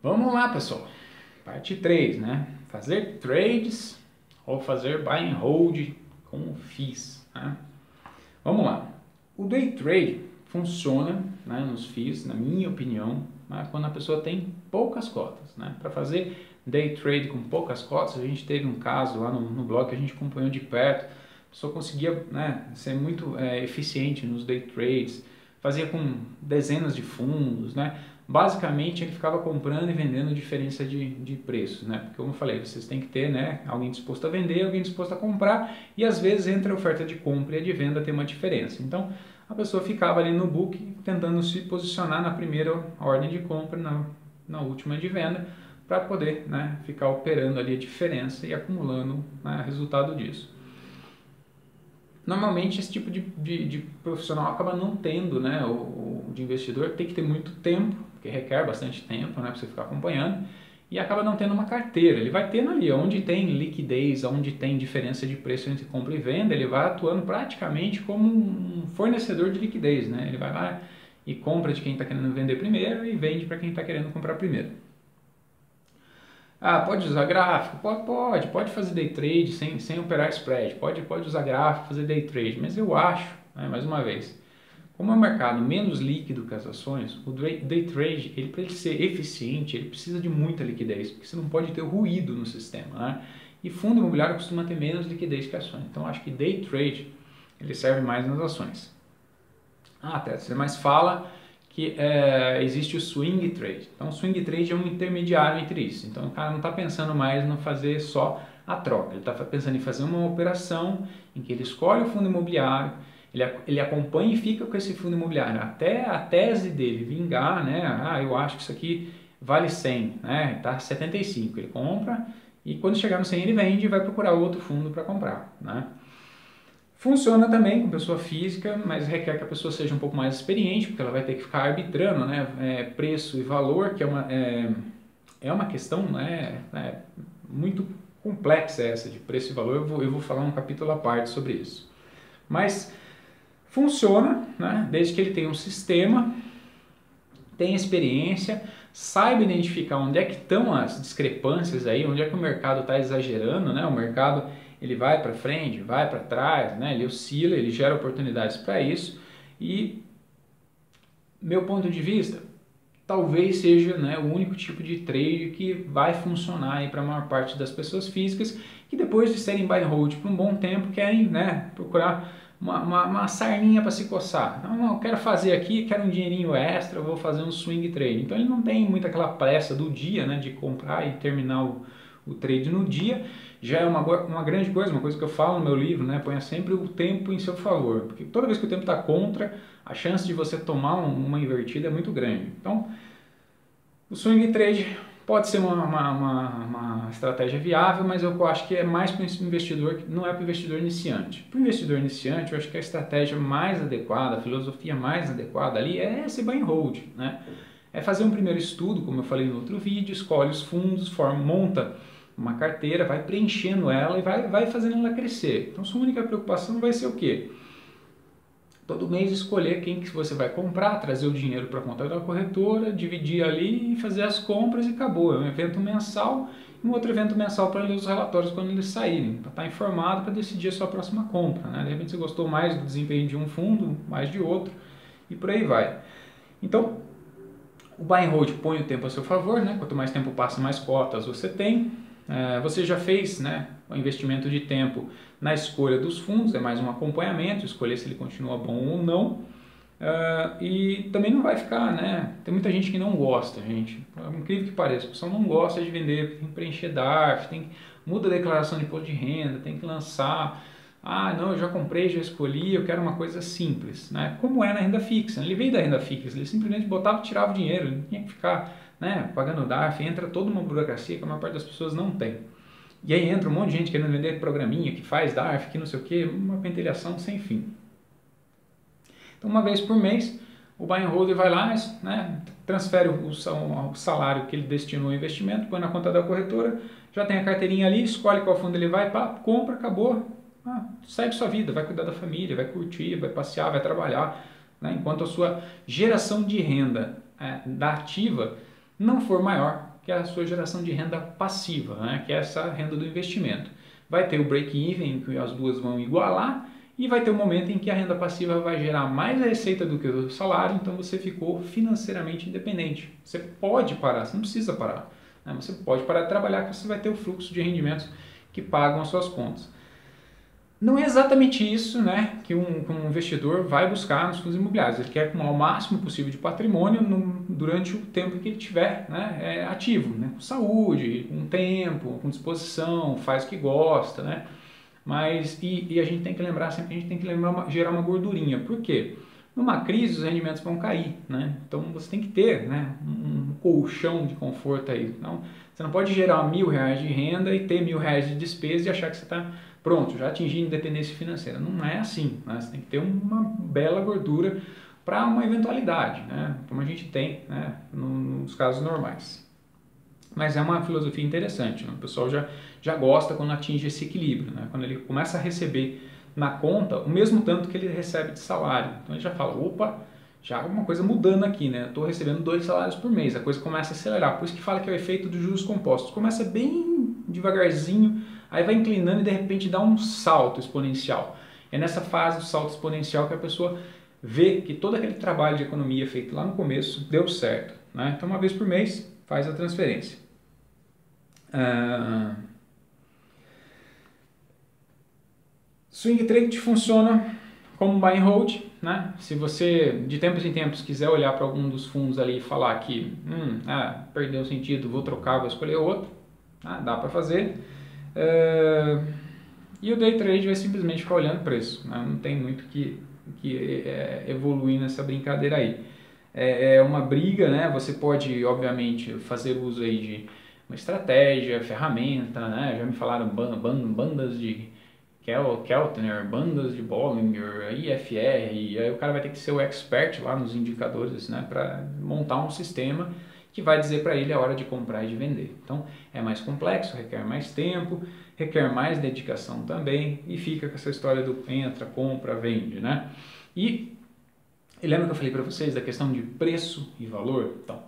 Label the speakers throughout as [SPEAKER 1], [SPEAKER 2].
[SPEAKER 1] Vamos lá, pessoal. Parte 3, né? Fazer trades ou fazer buy and hold com FIIs, né? Vamos lá. O day trade funciona, né, nos FIIs, na minha opinião, né, quando a pessoa tem poucas cotas, né? Para fazer day trade com poucas cotas, a gente teve um caso lá no blog que a gente acompanhou de perto. A pessoa conseguia, né, ser muito eficiente nos day trades, fazia com dezenas de fundos, né? Basicamente ele ficava comprando e vendendo diferença de preços, né? Porque como eu falei, vocês têm que ter, né, alguém disposto a vender, alguém disposto a comprar, e às vezes entre a oferta de compra e a de venda tem uma diferença. Então a pessoa ficava ali no book tentando se posicionar na primeira ordem de compra, na última de venda, para poder, né, ficar operando ali a diferença e acumulando, né, resultado disso. Normalmente esse tipo de profissional acaba não tendo, né, o de investidor tem que ter muito tempo, porque requer bastante tempo, né, para você ficar acompanhando, e acaba não tendo uma carteira. Ele vai tendo ali, onde tem liquidez, onde tem diferença de preço entre compra e venda, ele vai atuando praticamente como um fornecedor de liquidez, né? Ele vai lá e compra de quem está querendo vender primeiro e vende para quem está querendo comprar primeiro. Ah, pode usar gráfico? Pode fazer day trade sem operar spread, pode usar gráfico, fazer day trade, mas eu acho, né, mais uma vez, como é um mercado menos líquido que as ações, o day trade, para ele ser eficiente, ele precisa de muita liquidez, porque você não pode ter ruído no sistema, né? E fundo imobiliário costuma ter menos liquidez que ações, então acho que day trade ele serve mais nas ações. Ah, até você mais fala que existe o swing trade. Então, o swing trade é um intermediário entre isso. Então, o cara não está pensando mais no fazer só a troca. Ele está pensando em fazer uma operação em que ele escolhe o fundo imobiliário, ele acompanha e fica com esse fundo imobiliário até a tese dele vingar, né? Ah, eu acho que isso aqui vale 100, né? Está 75. Ele compra e quando chegar no 100 ele vende e vai procurar outro fundo para comprar, né? Funciona também com pessoa física, mas requer que a pessoa seja um pouco mais experiente, porque ela vai ter que ficar arbitrando, né, preço e valor, que é uma questão, né, muito complexa essa de preço e valor. Eu vou falar um capítulo à parte sobre isso. Mas funciona, né, desde que ele tenha um sistema, tenha experiência, saiba identificar onde é que estão as discrepâncias aí, onde é que o mercado está exagerando, né, o mercado ele vai para frente, vai para trás, né? Ele oscila, ele gera oportunidades para isso. E meu ponto de vista, talvez seja, né, o único tipo de trade que vai funcionar para a maior parte das pessoas físicas que depois de serem buy and hold por um bom tempo querem, né, procurar uma sarninha para se coçar. Não, eu quero fazer aqui, quero um dinheirinho extra, eu vou fazer um swing trade. Então ele não tem muito aquela pressa do dia, né, de comprar e terminar o trade no dia. Já é uma grande coisa, uma coisa que eu falo no meu livro, né? Ponha sempre o tempo em seu favor, porque toda vez que o tempo está contra, a chance de você tomar uma invertida é muito grande. Então, o swing trade pode ser uma estratégia viável, mas eu acho que é mais para o investidor, não é para o investidor iniciante. Para o investidor iniciante, eu acho que a estratégia mais adequada, a filosofia mais adequada ali é esse buy and hold, né? É fazer um primeiro estudo, como eu falei no outro vídeo, escolhe os fundos, monta uma carteira, vai preenchendo ela e vai fazendo ela crescer. Então, sua única preocupação vai ser o quê? Todo mês escolher quem que você vai comprar, trazer o dinheiro para a conta da corretora, dividir ali e fazer as compras e acabou. É um evento mensal e um outro evento mensal para ler os relatórios quando eles saírem, para estar informado para decidir a sua próxima compra, né? De repente você gostou mais do desempenho de um fundo, mais de outro e por aí vai. Então, o buy and hold põe o tempo a seu favor, né? Quanto mais tempo passa, mais cotas você tem. Você já fez, né, o investimento de tempo na escolha dos fundos, é mais um acompanhamento, escolher se ele continua bom ou não. E também não vai ficar, né? Tem muita gente que não gosta, gente. É incrível que pareça, o pessoal não gosta de vender, tem que preencher DARF, muda a declaração de imposto de renda, tem que lançar. Ah, não, eu já comprei, já escolhi, eu quero uma coisa simples, né? Como é na renda fixa. Ele veio da renda fixa, ele simplesmente botava e tirava o dinheiro, ele não tinha que ficar, né, pagando DARF, entra toda uma burocracia que a maior parte das pessoas não tem. E aí entra um monte de gente querendo vender programinha que faz DARF, que não sei o que, uma pentelhação sem fim. Então, uma vez por mês, o buy and hold vai lá, né, transfere o salário que ele destinou ao investimento, põe na conta da corretora, já tem a carteirinha ali, escolhe qual fundo ele vai, compra, acabou. Segue sua vida, vai cuidar da família, vai curtir, vai passear, vai trabalhar, né? Enquanto a sua geração de renda da ativa não for maior que é a sua geração de renda passiva, né? Que é essa renda do investimento. Vai ter o break-even, em que as duas vão igualar, e vai ter um momento em que a renda passiva vai gerar mais receita do que o salário, então você ficou financeiramente independente. Você pode parar, você não precisa parar, né? Você pode parar de trabalhar, que você vai ter o fluxo de rendimentos que pagam as suas contas. Não é exatamente isso, né, que um investidor vai buscar nos fundos imobiliários. Ele quer acumular o máximo possível de patrimônio durante o tempo que ele estiver, né, ativo, né, com saúde, com tempo, com disposição, faz o que gosta, né? Mas e a gente tem que lembrar sempre, a gente tem que gerar uma gordurinha. Por quê? Numa crise os rendimentos vão cair, né? Então você tem que ter, né, um colchão de conforto aí. Então, você não pode gerar R$1.000 de renda e ter R$1.000 de despesa e achar que você está pronto, já atingi independência financeira. Não é assim, né? Você tem que ter uma bela gordura para uma eventualidade, né? Como a gente tem, né, nos casos normais. Mas é uma filosofia interessante, né? O pessoal já gosta quando atinge esse equilíbrio, né? Quando ele começa a receber na conta o mesmo tanto que ele recebe de salário. Então ele já fala, opa, já há alguma coisa mudando aqui, né? Estou recebendo 2 salários por mês, a coisa começa a acelerar. Por isso que fala que é o efeito dos juros compostos. Começa bem devagarzinho, aí vai inclinando e de repente dá um salto exponencial. É nessa fase do salto exponencial que a pessoa vê que todo aquele trabalho de economia feito lá no começo deu certo, né? Então uma vez por mês faz a transferência. Swing trade funciona como buy and hold, né? Se você de tempos em tempos quiser olhar para algum dos fundos ali e falar que perdeu o sentido, vou trocar, vou escolher outro, dá para fazer. E o day trade vai simplesmente ficar olhando o preço, né? Não tem muito que evoluir nessa brincadeira aí. É uma briga, né? Você pode, obviamente, fazer uso aí de uma estratégia, ferramenta, né? Já me falaram bandas de Keltner, bandas de Bollinger, IFR, e aí o cara vai ter que ser o expert lá nos indicadores, né? Para montar um sistema que vai dizer para ele a hora de comprar e de vender. Então é mais complexo, requer mais tempo, requer mais dedicação também, e fica com essa história do entra, compra, vende, né? E lembra que eu falei para vocês da questão de preço e valor? Então,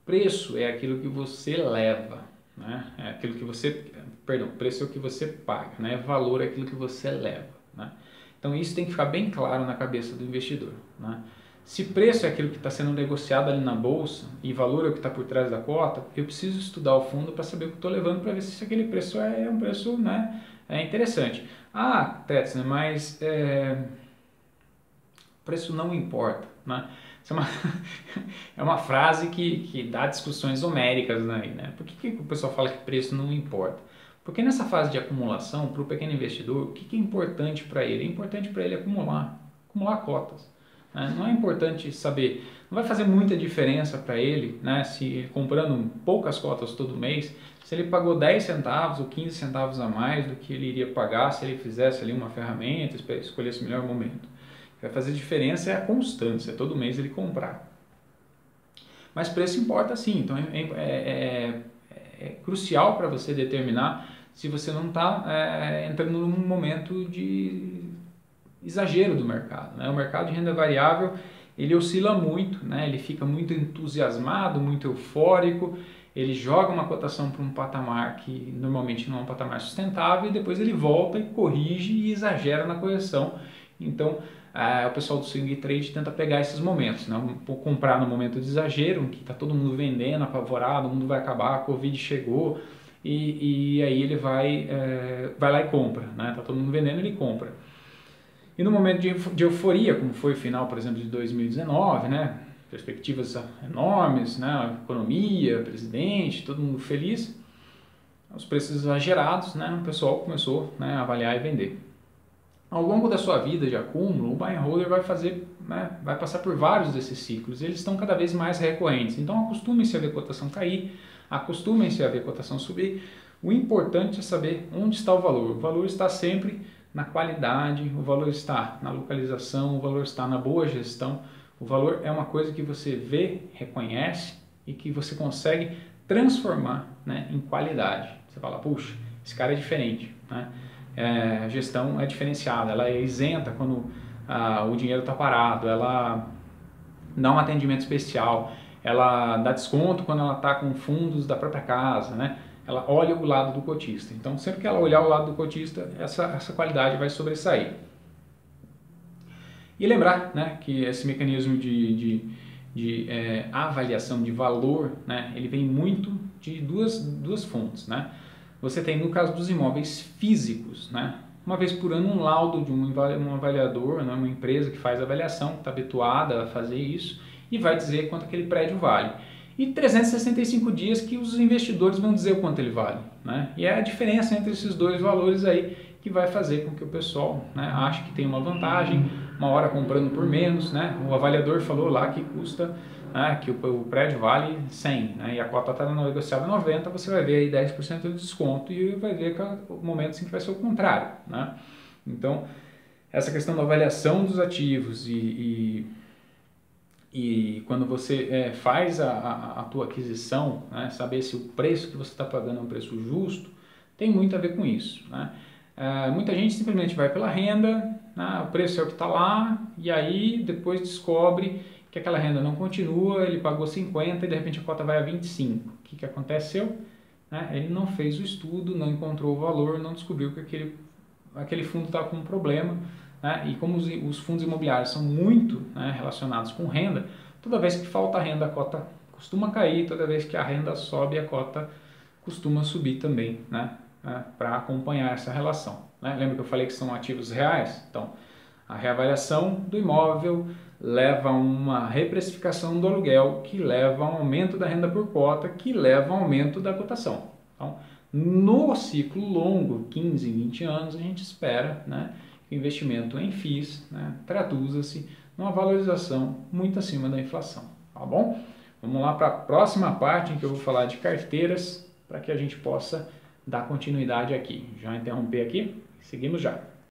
[SPEAKER 1] preço é aquilo que você leva, né? É aquilo que você, preço é o que você paga, né? Valor é aquilo que você leva, né? Então isso tem que ficar bem claro na cabeça do investidor, né? Se preço é aquilo que está sendo negociado ali na bolsa e valor é o que está por trás da cota, eu preciso estudar o fundo para saber o que estou levando para ver se aquele preço é um preço, né, interessante. Tetz, mas preço não importa, né? Isso é uma frase que dá discussões homéricas, né? Por que o pessoal fala que preço não importa? Porque nessa fase de acumulação, para o pequeno investidor, o que é importante para ele? É importante para ele acumular cotas. Não é importante saber, não vai fazer muita diferença para ele, né, se comprando poucas cotas todo mês, se ele pagou 10 centavos ou 15 centavos a mais do que ele iria pagar se ele fizesse ali uma ferramenta, escolhesse o melhor momento. O que vai fazer diferença é a constância, todo mês ele comprar. Mas preço importa sim, então é crucial para você determinar se você não está entrando num momento de exagero do mercado, né? O mercado de renda variável, ele oscila muito, né? Ele fica muito entusiasmado, muito eufórico, ele joga uma cotação para um patamar que normalmente não é um patamar sustentável e depois ele volta e corrige e exagera na correção. Então, o pessoal do swing trade tenta pegar esses momentos, né? Comprar no momento de exagero, que está todo mundo vendendo, apavorado, o mundo vai acabar, a Covid chegou, e aí ele vai lá e compra, né? Está todo mundo vendendo, ele compra. E no momento de euforia, como foi o final, por exemplo, de 2019, né? Perspectivas enormes, né? Economia, presidente, todo mundo feliz, os preços exagerados, né? O pessoal começou, né, a avaliar e vender. Ao longo da sua vida de acúmulo, o buy and holder vai passar por vários desses ciclos, e eles estão cada vez mais recorrentes. Então acostumem-se a ver a cotação cair, acostumem-se a ver a cotação subir. O importante é saber onde está o valor. O valor está sempre na qualidade, o valor está na localização, o valor está na boa gestão. O valor é uma coisa que você vê, reconhece e que você consegue transformar, né, em qualidade. Você fala, puxa, esse cara é diferente, né? A gestão é diferenciada, ela é isenta quando o dinheiro está parado, ela dá um atendimento especial, ela dá desconto quando ela está com fundos da própria casa, né? Ela olha o lado do cotista. Então, sempre que ela olhar o lado do cotista, essa qualidade vai sobressair. E lembrar, né, que esse mecanismo de avaliação de valor, né, ele vem muito de duas fontes, né? Você tem, no caso dos imóveis físicos, né, uma vez por ano um laudo de um avaliador, né, uma empresa que faz avaliação, está habituada a fazer isso, e vai dizer quanto aquele prédio vale. E 365 dias que os investidores vão dizer o quanto ele vale, né? E é a diferença entre esses dois valores aí que vai fazer com que o pessoal, né, ache que tem uma vantagem, uma hora comprando por menos, né? O avaliador falou lá que custa, né, que o prédio vale 100, né, e a cota está negociada 90, você vai ver aí 10% de desconto e vai ver que é o momento assim, que vai ser o contrário, né? Então, essa questão da avaliação dos ativos e quando você faz a tua aquisição, né, saber se o preço que você está pagando é um preço justo, tem muito a ver com isso, né? Muita gente simplesmente vai pela renda, né, o preço é o que está lá, e aí depois descobre que aquela renda não continua, ele pagou 50 e de repente a cota vai a 25. O que aconteceu? Né, ele não fez o estudo, não encontrou o valor, não descobriu que aquele fundo estava com um problema, né, e como os fundos imobiliários são muito, né, relacionados com renda, toda vez que falta renda a cota costuma cair, toda vez que a renda sobe a cota costuma subir também, né? Para acompanhar essa relação, né? Lembra que eu falei que são ativos reais? Então, a reavaliação do imóvel leva a uma reprecificação do aluguel, que leva a um aumento da renda por cota, que leva a um aumento da cotação. Então, no ciclo longo, 15, 20 anos, a gente espera, né, que o investimento em FIIs, né, traduza-se numa valorização muito acima da inflação. Tá bom? Vamos lá para a próxima parte em que eu vou falar de carteiras, para que a gente possa dar continuidade aqui. Já interromper aqui, seguimos já.